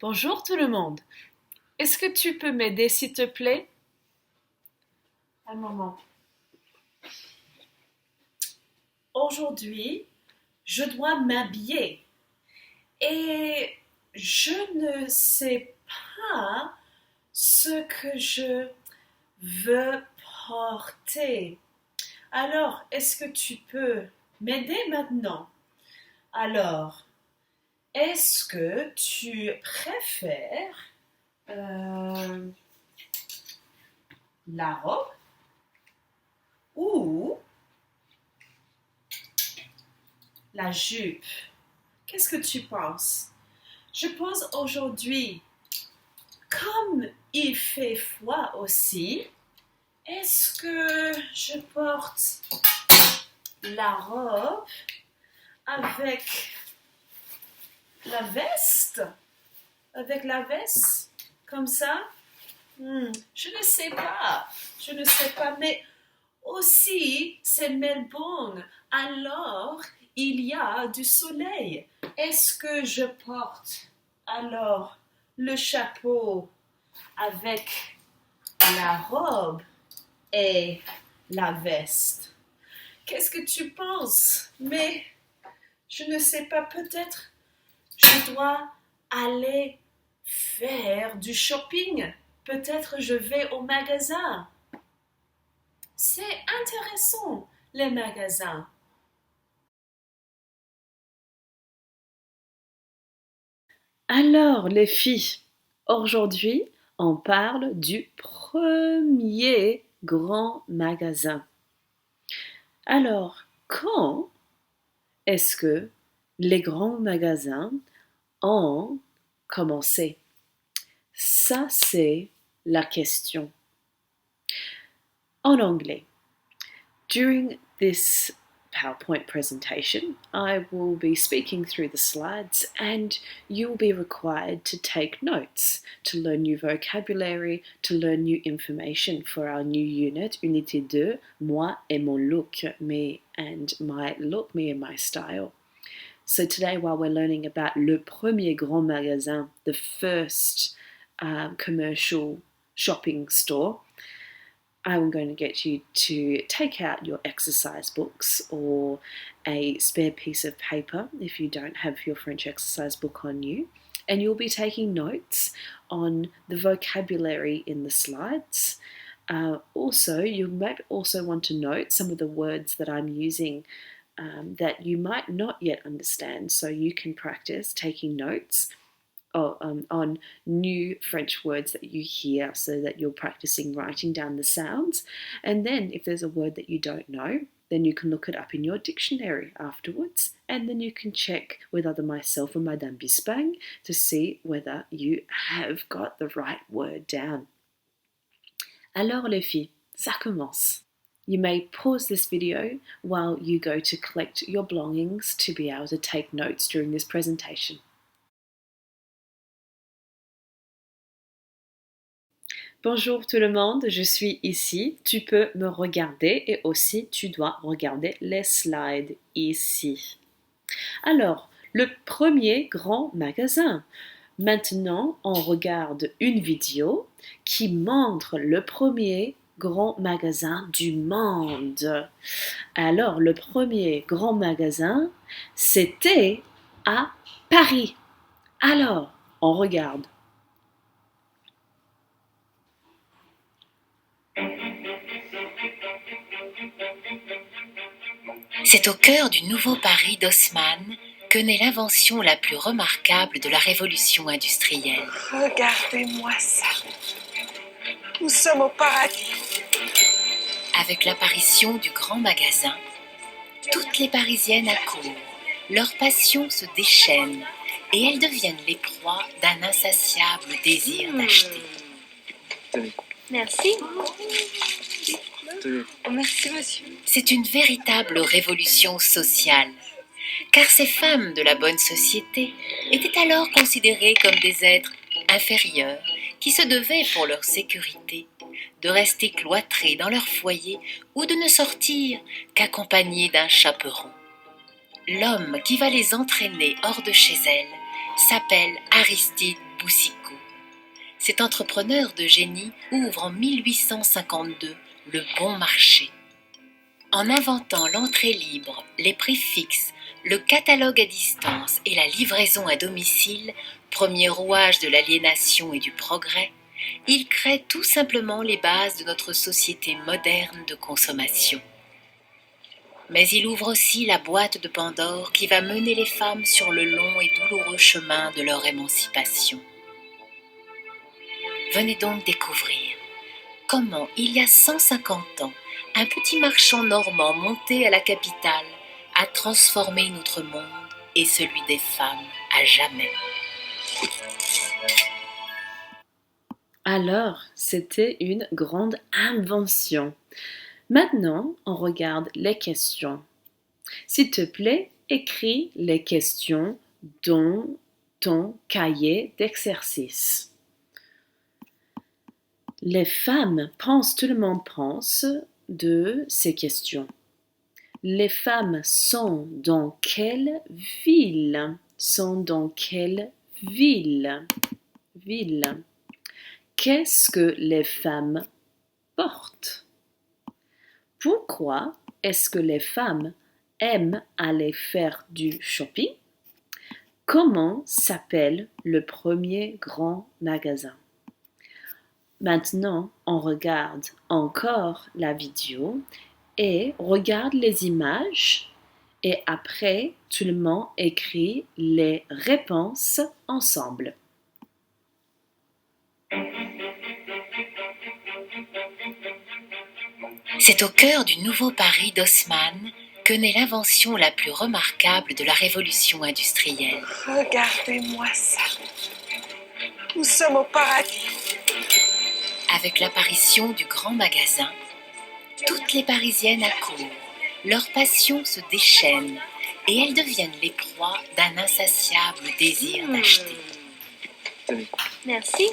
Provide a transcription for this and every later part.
Bonjour tout le monde. Est-ce que tu peux m'aider s'il te plaît? Un moment. Aujourd'hui, je dois m'habiller et je ne sais pas ce que je veux porter. Alors, est-ce que tu peux m'aider maintenant? Alors, est-ce que tu préfères euh, la robe ou la jupe? Qu'est-ce que tu penses? Je pense aujourd'hui, comme il fait froid aussi, est-ce que je porte la robe avec la veste? Avec la veste? Comme ça? Je ne sais pas. Je ne sais pas, mais aussi, c'est Melbourne. Alors, il y a du soleil. Est-ce que je porte alors le chapeau avec la robe et la veste? Qu'est-ce que tu penses? Mais je ne sais pas, peut-être je dois aller faire du shopping. Peut-être je vais au magasin. C'est intéressant, les magasins. Alors, les filles, aujourd'hui, on parle du premier grand magasin. Alors, quand est-ce que les grands magasins ont commencé? Ça, c'est la question. En anglais, during this PowerPoint presentation, I will be speaking through the slides and you will be required to take notes, to learn new vocabulary, to learn new information for our new unit, Unité 2, moi et mon look, me and my look, me and my style. So today, while we're learning about le premier grand magasin, the first commercial shopping store, I'm going to get you to take out your exercise books or a spare piece of paper if you don't have your French exercise book on you. And you'll be taking notes on the vocabulary in the slides. Also, you might also want to note some of the words that I'm using that you might not yet understand. So you can practice taking notes on new French words that you hear so that you're practicing writing down the sounds. And then if there's a word that you don't know, then you can look it up in your dictionary afterwards, and then you can check with either myself or Madame Bispang to see whether you have got the right word down. Alors les filles, ça commence. You may pause this video while you go to collect your belongings to be able to take notes during this presentation. Bonjour tout le monde, je suis ici. Tu peux me regarder et aussi tu dois regarder les slides ici. Alors, le premier grand magasin. Maintenant, on regarde une vidéo qui montre le premier grand magasin du monde. Alors, le premier grand magasin, c'était à Paris. Alors, on regarde. C'est au cœur du nouveau Paris d'Haussmann que naît l'invention la plus remarquable de la révolution industrielle. Regardez-moi ça. Nous sommes au paradis. Avec l'apparition du grand magasin, toutes les Parisiennes accourent, leurs passions se déchaînent et elles deviennent les proies d'un insatiable désir d'acheter. Merci. Merci, monsieur. C'est une véritable révolution sociale, car ces femmes de la bonne société étaient alors considérées comme des êtres inférieurs qui se devaient, pour leur sécurité, de rester cloîtrées dans leur foyer ou de ne sortir qu'accompagnées d'un chaperon. L'homme qui va les entraîner hors de chez elles s'appelle Aristide Boucicaut. Cet entrepreneur de génie ouvre en 1852 le Bon Marché. En inventant l'entrée libre, les prix fixes, le catalogue à distance et la livraison à domicile, premier rouage de l'aliénation et du progrès, il crée tout simplement les bases de notre société moderne de consommation. Mais il ouvre aussi la boîte de Pandore qui va mener les femmes sur le long et douloureux chemin de leur émancipation. Venez donc découvrir comment, il y a 150 ans, un petit marchand normand monté à la capitale a transformé notre monde et celui des femmes à jamais. Alors, c'était une grande invention. Maintenant, on regarde les questions. S'il te plaît, écris les questions dans ton cahier d'exercice. Les femmes pensent, tout le monde pense de ces questions. Les femmes sont dans quelle ville? Sont dans quelle ville? Ville. Qu'est-ce que les femmes portent? Pourquoi est-ce que les femmes aiment aller faire du shopping? Comment s'appelle le premier grand magasin? Maintenant, on regarde encore la vidéo et regarde les images et après, tout le monde écrit les réponses ensemble. C'est au cœur du nouveau Paris d'Haussmann que naît l'invention la plus remarquable de la révolution industrielle. Regardez-moi ça. Nous sommes au paradis. Avec l'apparition du grand magasin, toutes les Parisiennes accourent, leur passion se déchaîne et elles deviennent les proies d'un insatiable désir d'acheter. Merci.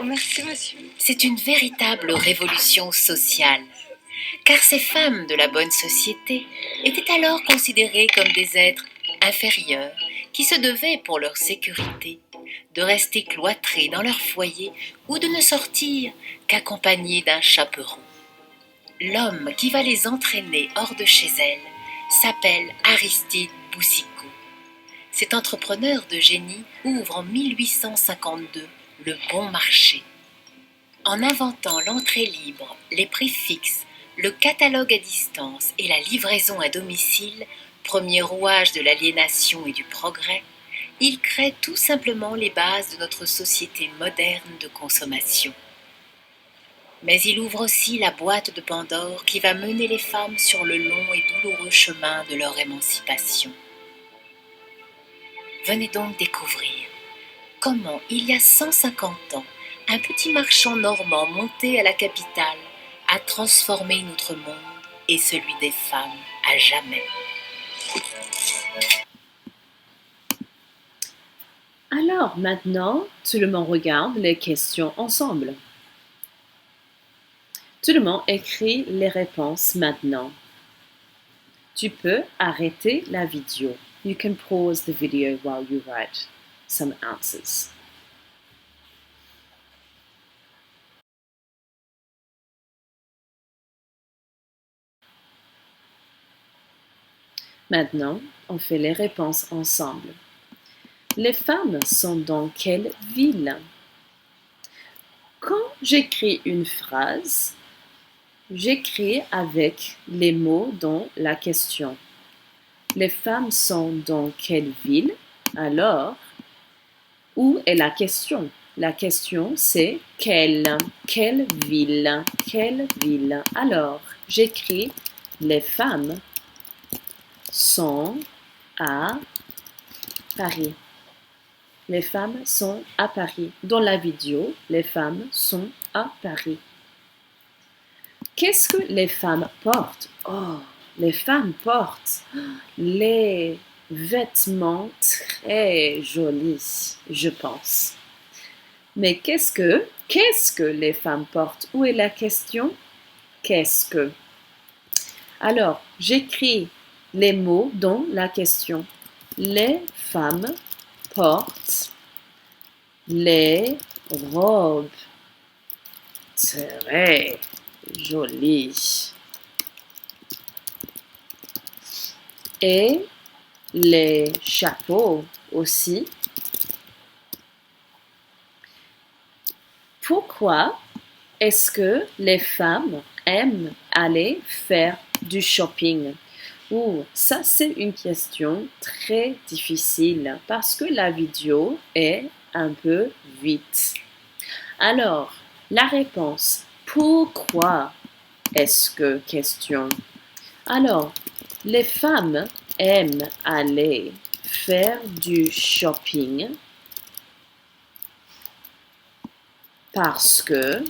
Merci, monsieur. C'est une véritable révolution sociale, car ces femmes de la bonne société étaient alors considérées comme des êtres inférieurs qui se devaient, pour leur sécurité, de rester cloîtrées dans leur foyer ou de ne sortir qu'accompagnées d'un chaperon. L'homme qui va les entraîner hors de chez elles s'appelle Aristide Boucicaut. Cet entrepreneur de génie ouvre en 1852 le Bon Marché. En inventant l'entrée libre, les prix fixes, le catalogue à distance et la livraison à domicile, premier rouage de l'aliénation et du progrès, il crée tout simplement les bases de notre société moderne de consommation. Mais il ouvre aussi la boîte de Pandore qui va mener les femmes sur le long et douloureux chemin de leur émancipation. Venez donc découvrir comment, il y a 150 ans, un petit marchand normand monté à la capitale a transformé notre monde et celui des femmes à jamais. Alors maintenant, tout le monde regarde les questions ensemble. Tout le monde écrit les réponses maintenant. Tu peux arrêter la vidéo. You can pause the video while you write some answers. Maintenant, on fait les réponses ensemble. Les femmes sont dans quelle ville? Quand j'écris une phrase, j'écris avec les mots dans la question. Les femmes sont dans quelle ville? Alors, où est la question? La question, c'est quelle? Quelle ville? Quelle ville? Alors, j'écris les femmes sont à Paris. Les femmes sont à Paris. Dans la vidéo, les femmes sont à Paris. Qu'est-ce que les femmes portent? Oh, les femmes portent les vêtements très jolis, je pense. Mais qu'est-ce que les femmes portent? Où est la question? Qu'est-ce que? Alors, j'écris les mots dans la question. Les femmes portent les robes très jolies et les chapeaux aussi. Pourquoi est-ce que les femmes aiment aller faire du shopping? Ça c'est une question très difficile parce que la vidéo est un peu vite. Alors, la réponse, pourquoi est-ce que question? Alors, les femmes aiment aller faire du shopping parce que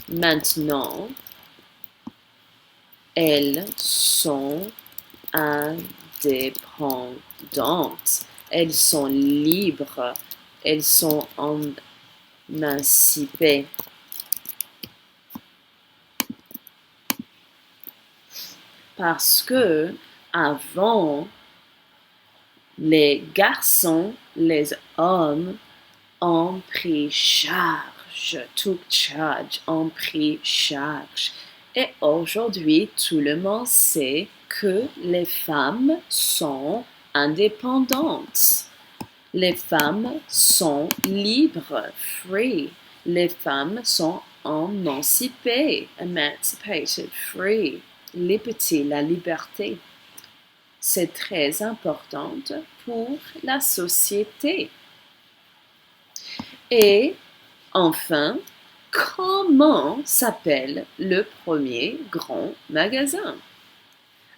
maintenant, elles sont indépendantes, elles sont libres, elles sont émancipées. Parce que avant, les garçons, les hommes ont pris charge, took charge, ont pris charge. Et aujourd'hui, tout le monde sait que les femmes sont indépendantes. Les femmes sont libres, free. Les femmes sont émancipées, emancipated, free. Liberty, la liberté. C'est très important pour la société. Et enfin, comment s'appelle le premier grand magasin?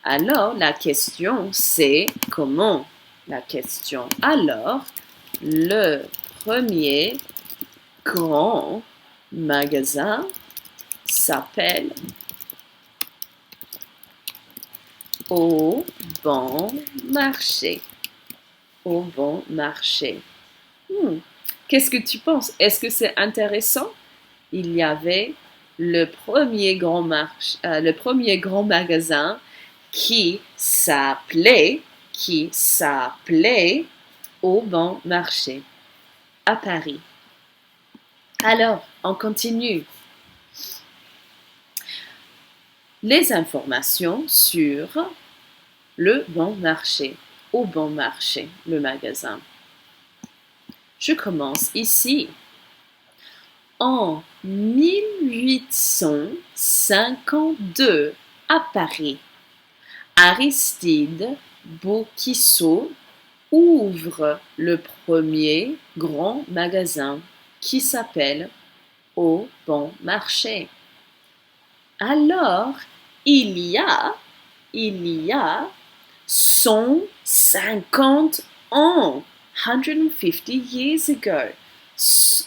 Alors, la question c'est comment? La question. Alors, le premier grand magasin s'appelle Au Bon Marché. Au Bon Marché. Qu'est-ce que tu penses? Est-ce que c'est intéressant? Il y avait le premier grand magasin qui s'appelait Au Bon Marché à Paris. Alors, on continue. Les informations sur le Bon Marché, Au Bon Marché, le magasin. Je commence ici. En 1852, à Paris, Aristide Bourguisseau ouvre le premier grand magasin qui s'appelle Au Bon Marché. Alors, il y a 150 ans, 150 years ago.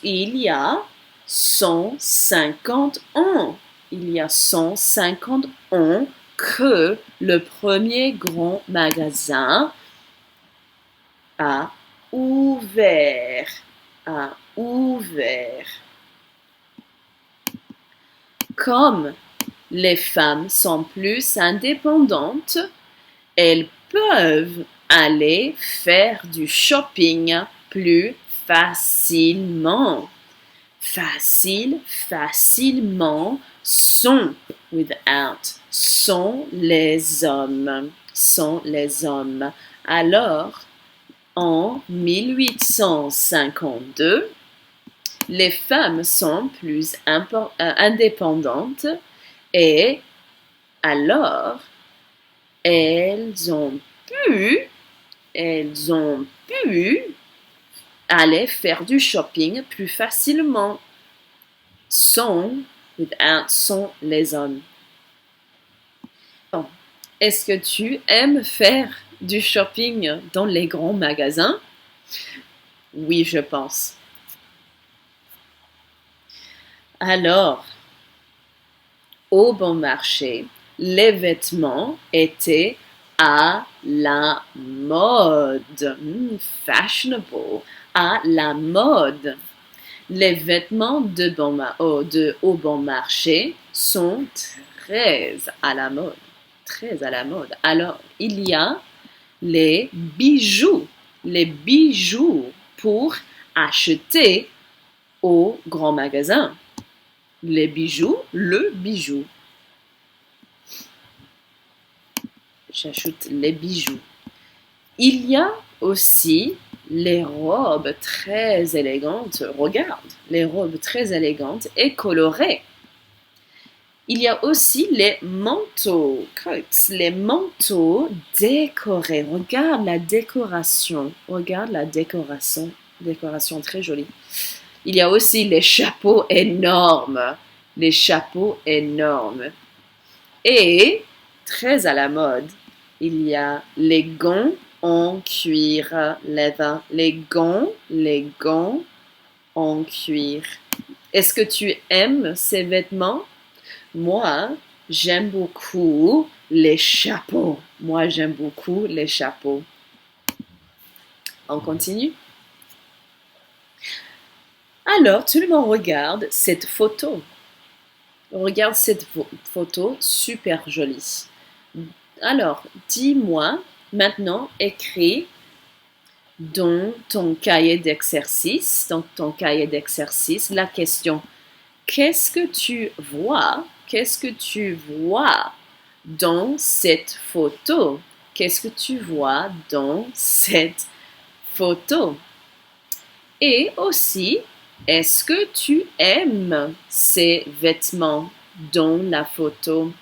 Il y a 150 ans. Il y a 150 ans que le premier grand magasin a ouvert. Comme les femmes sont plus indépendantes, elles peuvent aller faire du shopping plus facilement. Facilement, sont les hommes. Alors, en 1852, les femmes sont plus indépendantes et alors elles ont pu aller faire du shopping plus facilement. Sont les hommes. Bon. Est-ce que tu aimes faire du shopping dans les grands magasins? Oui, je pense. Alors, au Bon Marché, les vêtements étaient à la mode. Fashionable. À la mode. Les vêtements Au Bon Marché sont très à la mode. Alors, il y a les bijoux. les bijoux pour acheter au grand magasin. Les bijoux, le bijou. J'ajoute les bijoux. Il y a aussi les robes très élégantes. Regarde, les robes très élégantes et colorées. Il y a aussi les manteaux, coats, les manteaux décorés. Regarde la décoration. Regarde la décoration. Décoration très jolie. Il y a aussi les chapeaux énormes. Les chapeaux énormes. Et, très à la mode, il y a les gants en cuir leather. Les gants en cuir. Est-ce que tu aimes ces vêtements? Moi, j'aime beaucoup les chapeaux. Moi, j'aime beaucoup les chapeaux. On continue? Alors, tout le monde regarde cette photo. Regarde cette photo super jolie. Alors, dis-moi maintenant, écris dans ton cahier d'exercice, la question. Qu'est-ce que tu vois? Qu'est-ce que tu vois dans cette photo? Qu'est-ce que tu vois dans cette photo? Et aussi, est-ce que tu aimes ces vêtements dans la photo?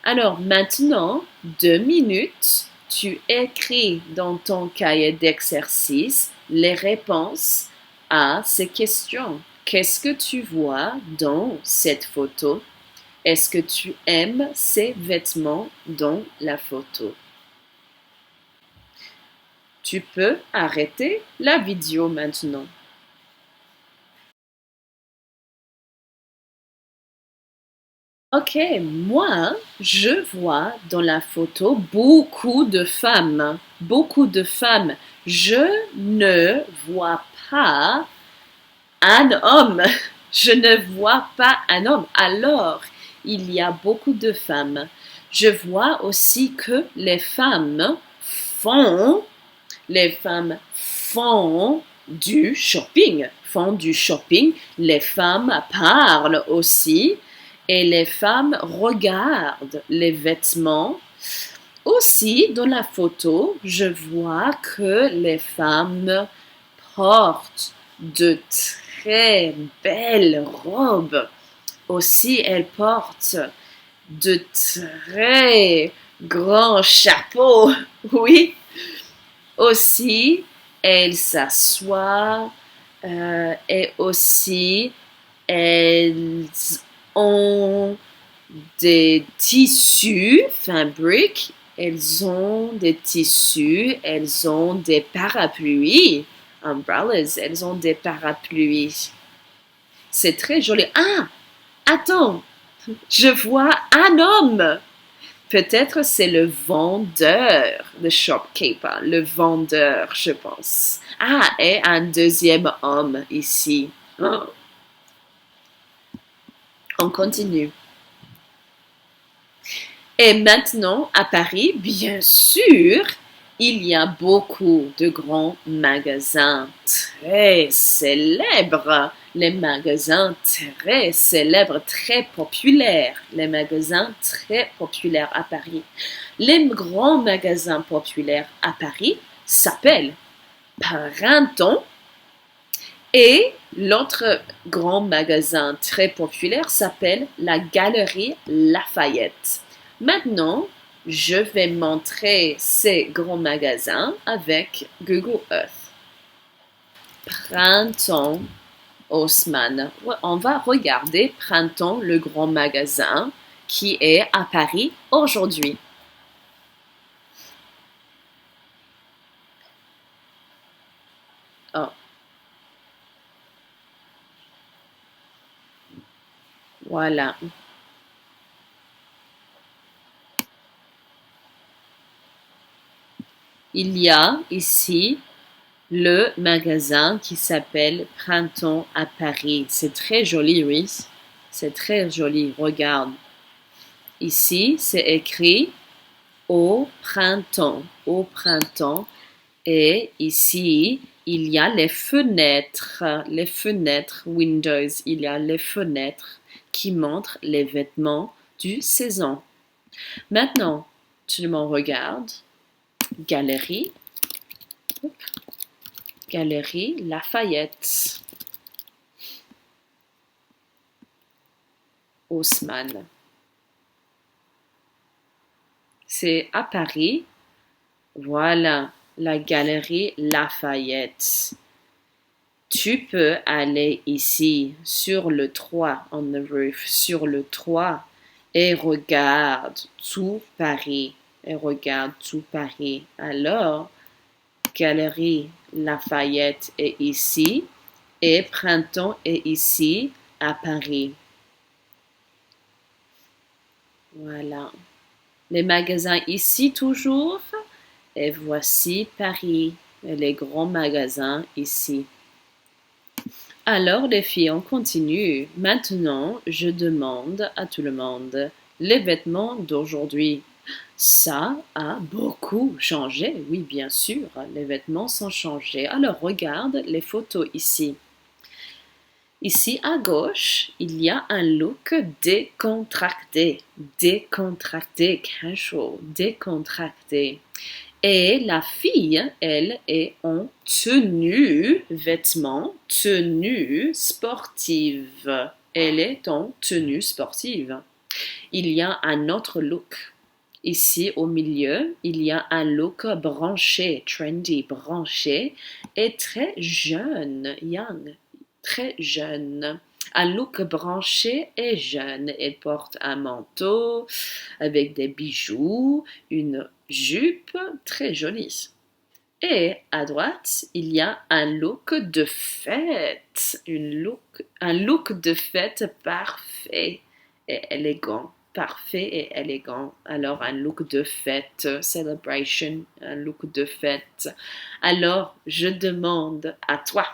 Alors maintenant, 2 minutes, tu écris dans ton cahier d'exercice les réponses à ces questions. Qu'est-ce que tu vois dans cette photo? Est-ce que tu aimes ces vêtements dans la photo? Tu peux arrêter la vidéo maintenant. Ok, moi, je vois dans la photo beaucoup de femmes. Beaucoup de femmes. Je ne vois pas un homme. Je ne vois pas un homme. Alors, il y a beaucoup de femmes. Je vois aussi que les femmes font du shopping. Les femmes parlent aussi et les femmes regardent les vêtements. Aussi, dans la photo, je vois que les femmes portent de très belles robes. Aussi, elles portent de très grands chapeaux. Oui. Aussi, elles s'assoient et aussi, elles ont des tissus fabriques. Elles ont des tissus, elles ont des parapluies. Umbrellas, elles ont des parapluies. C'est très joli. Ah, attends, je vois un homme. Peut-être c'est le vendeur, le shopkeeper, le vendeur, je pense. Ah, et un deuxième homme ici. Oh. On continue. Et maintenant, à Paris, bien sûr, il y a beaucoup de grands magasins très célèbres. Les magasins très célèbres, très populaires. Les magasins très populaires à Paris. Les grands magasins populaires à Paris s'appellent Printemps. Et l'autre grand magasin très populaire s'appelle la Galerie Lafayette. Maintenant, je vais montrer ces grands magasins avec Google Earth. Printemps Haussmann. On va regarder Printemps, le grand magasin qui est à Paris aujourd'hui. Oh. Voilà. Il y a ici le magasin qui s'appelle Printemps à Paris. C'est très joli, oui. C'est très joli, regarde. Ici, c'est écrit au printemps. Au printemps. Et ici, il y a les fenêtres, windows, il y a les fenêtres qui montrent les vêtements du saison. Maintenant, tout le monde regarde. Galerie. Galerie Lafayette. Haussmann. C'est à Paris. Voilà, la galerie Lafayette. Tu peux aller ici, sur le toit, on the roof, sur le toit, et regarde tout Paris. Et regarde tout Paris. Alors, galerie Lafayette est ici, et Printemps est ici, à Paris. Voilà. Les magasins ici toujours. Et voici Paris. Et les grands magasins ici. Alors les filles, on continue. Maintenant, je demande à tout le monde les vêtements d'aujourd'hui. Ça a beaucoup changé. Oui, bien sûr, les vêtements sont changés. Alors regarde les photos ici. Ici à gauche, il y a un look décontracté, casual, décontracté. Et la fille, elle est en tenue, vêtements, tenue sportive. Elle est en tenue sportive. Il y a un autre look. Ici au milieu, il y a un look branché, trendy, branché et très jeune, young. Très jeune. Un look branché et jeune. Elle porte un manteau avec des bijoux, une jupe très jolie. Et à droite, il y a un look de fête. Un look de fête parfait et élégant. Parfait et élégant. Alors, un look de fête, celebration, un look de fête. Alors, je demande à toi.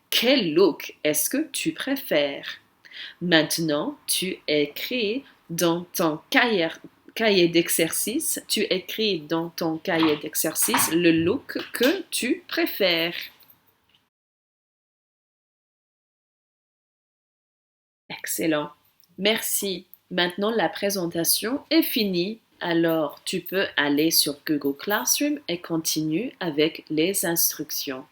Quel look est-ce que tu préfères? Maintenant, tu écris dans ton cahier d'exercice, le look que tu préfères. Excellent. Merci. Maintenant, la présentation est finie. Alors, tu peux aller sur Google Classroom et continuer avec les instructions.